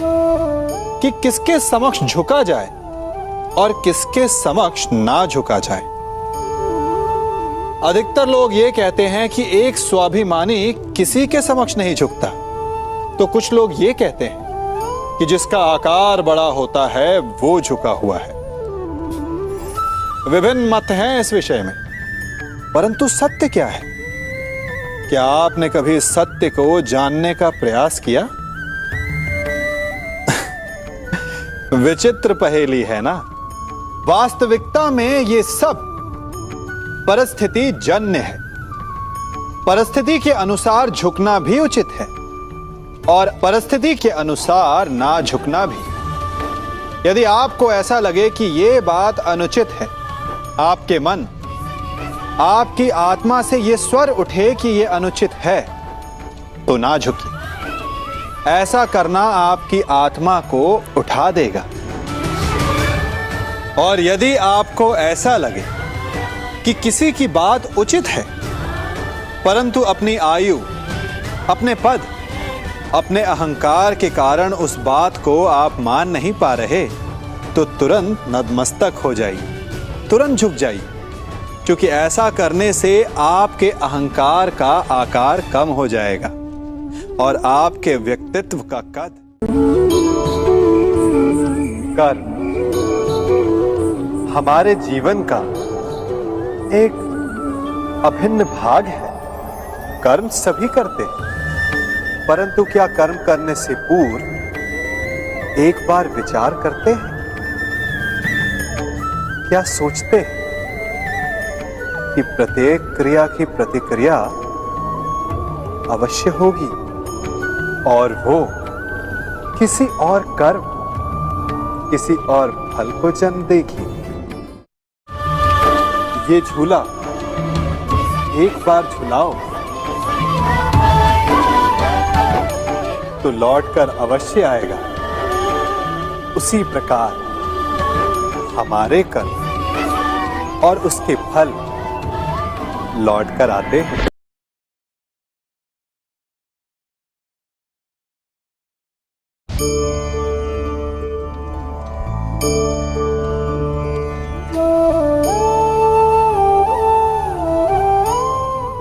कि किसके समक्ष झुका जाए और किसके समक्ष ना झुका जाए। अधिकतर लोग ये कहते हैं कि एक स्वाभिमानी किसी के समक्ष नहीं झुकता, तो कुछ लोग ये कहते हैं कि जिसका आकार बड़ा होता है वो झुका हुआ है। विभिन्न मत हैं इस विषय में, परंतु सत्य क्या है? क्या आपने कभी सत्य को जानने का प्रयास किया? विचित्र पहेली है ना। वास्तविकता में ये सब परिस्थिति जन्य है। परिस्थिति के अनुसार झुकना भी उचित है और परिस्थिति के अनुसार ना झुकना भी। यदि आपको ऐसा लगे कि ये बात अनुचित है, आपके मन, आपकी आत्मा से ये स्वर उठे कि ये अनुचित है, तो ना झुकिए। ऐसा करना आपकी आत्मा को उठा देगा। और यदि आपको ऐसा लगे कि किसी की बात उचित है, परंतु अपनी आयु, अपने पद, अपने अहंकार के कारण उस बात को आप मान नहीं पा रहे, तो तुरंत नतमस्तक हो जाइए, तुरंत झुक जाइए, क्योंकि ऐसा करने से आपके अहंकार का आकार कम हो जाएगा और आपके व्यक्तित्व का कद, कर्म, हमारे जीवन का एक अभिन्न भाग है। कर्म सभी करते हैं, परंतु क्या कर्म करने से पूर्व एक बार विचार करते हैं? क्या सोचते हैं कि प्रत्येक क्रिया की प्रतिक्रिया अवश्य होगी और वो किसी और कर्म, किसी और फल को जन्म देगी? ये झूला एक बार झुलाओ तो लौटकर अवश्य आएगा। उसी प्रकार हमारे कर्म और उसके फल लौटकर आते हैं।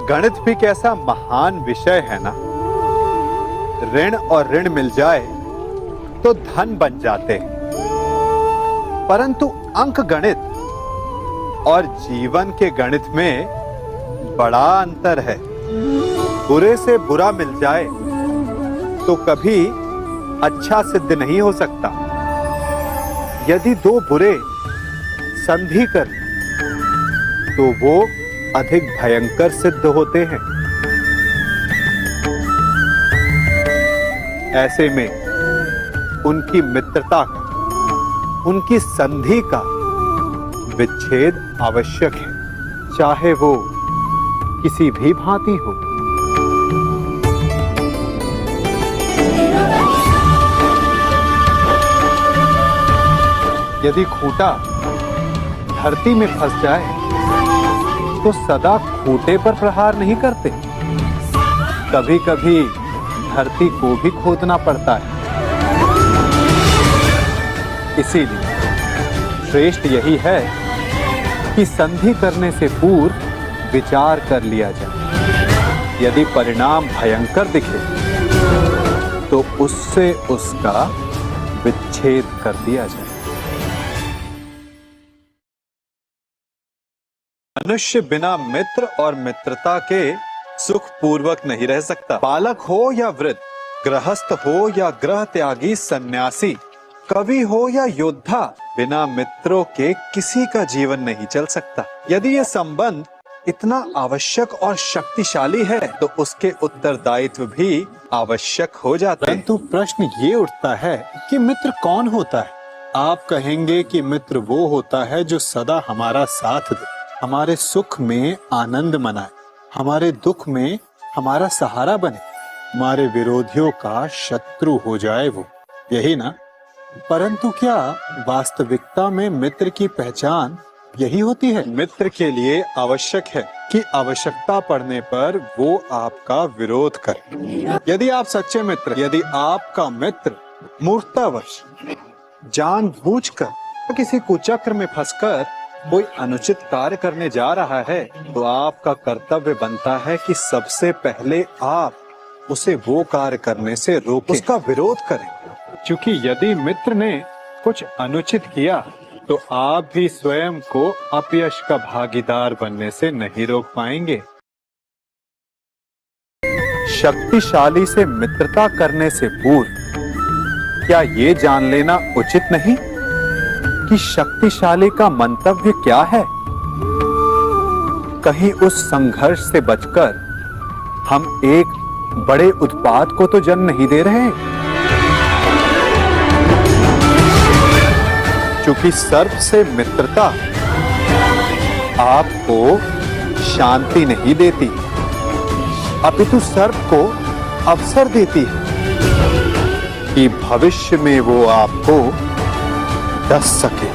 गणित भी कैसा महान विषय है ना। ऋण और ऋण मिल जाए तो धन बन जाते हैं, परंतु अंक गणित और जीवन के गणित में बड़ा अंतर है। बुरे से बुरा मिल जाए तो कभी अच्छा सिद्ध नहीं हो सकता। यदि दो बुरे संधि कर तो वो अधिक भयंकर सिद्ध होते हैं। ऐसे में उनकी मित्रता का, उनकी संधि का विच्छेद आवश्यक है, चाहे वो किसी भी भांति हो। यदि खूंटा धरती में फंस जाए तो सदा खूंटे पर प्रहार नहीं करते, कभी कभी धरती को भी खोदना पड़ता है। इसीलिए श्रेष्ठ यही है कि संधि करने से पूर्व विचार कर लिया जाए। यदि परिणाम भयंकर दिखे तो उससे उसका विच्छेद कर दिया जाए। मनुष्य बिना मित्र और मित्रता के सुख पूर्वक नहीं रह सकता। बालक हो या वृद्ध, गृहस्थ हो या ग्रह त्यागी सन्यासी, कवि हो या योद्धा, बिना मित्रों के किसी का जीवन नहीं चल सकता। यदि यह संबंध इतना आवश्यक और शक्तिशाली है तो उसके उत्तरदायित्व भी आवश्यक हो जाते हैं। परंतु प्रश्न ये उठता है कि मित्र कौन होता है? आप कहेंगे कि मित्र वो होता है जो सदा हमारा साथ दे, हमारे सुख में आनंद मनाए, हमारे दुख में हमारा सहारा बने, हमारे विरोधियों का शत्रु हो जाए, वो यही ना। परंतु क्या वास्तविकता में मित्र की पहचान यही होती है? मित्र के लिए आवश्यक है कि आवश्यकता पड़ने पर वो आपका विरोध करे। यदि आप सच्चे मित्र, यदि आपका मित्र मूर्खतावश, जानबूझकर या किसी कुचक्र में फंसकर कोई अनुचित कार्य करने जा रहा है, तो आपका कर्तव्य बनता है कि सबसे पहले आप उसे वो कार्य करने से रोकें, उसका विरोध करें। क्योंकि यदि मित्र ने कुछ अनुचित किया तो आप भी स्वयं को अपयश का भागीदार बनने से नहीं रोक पाएंगे। शक्तिशाली से मित्रता करने से पूर्व क्या ये जान लेना उचित नहीं कि शक्तिशाली का मंतव्य क्या है? कहीं उस संघर्ष से बचकर हम एक बड़े उत्पात को तो जन्म नहीं दे रहे। क्योंकि सर्प से मित्रता आपको शांति नहीं देती, अपितु सर्प को अवसर देती है कि भविष्य में वो आपको डस सके।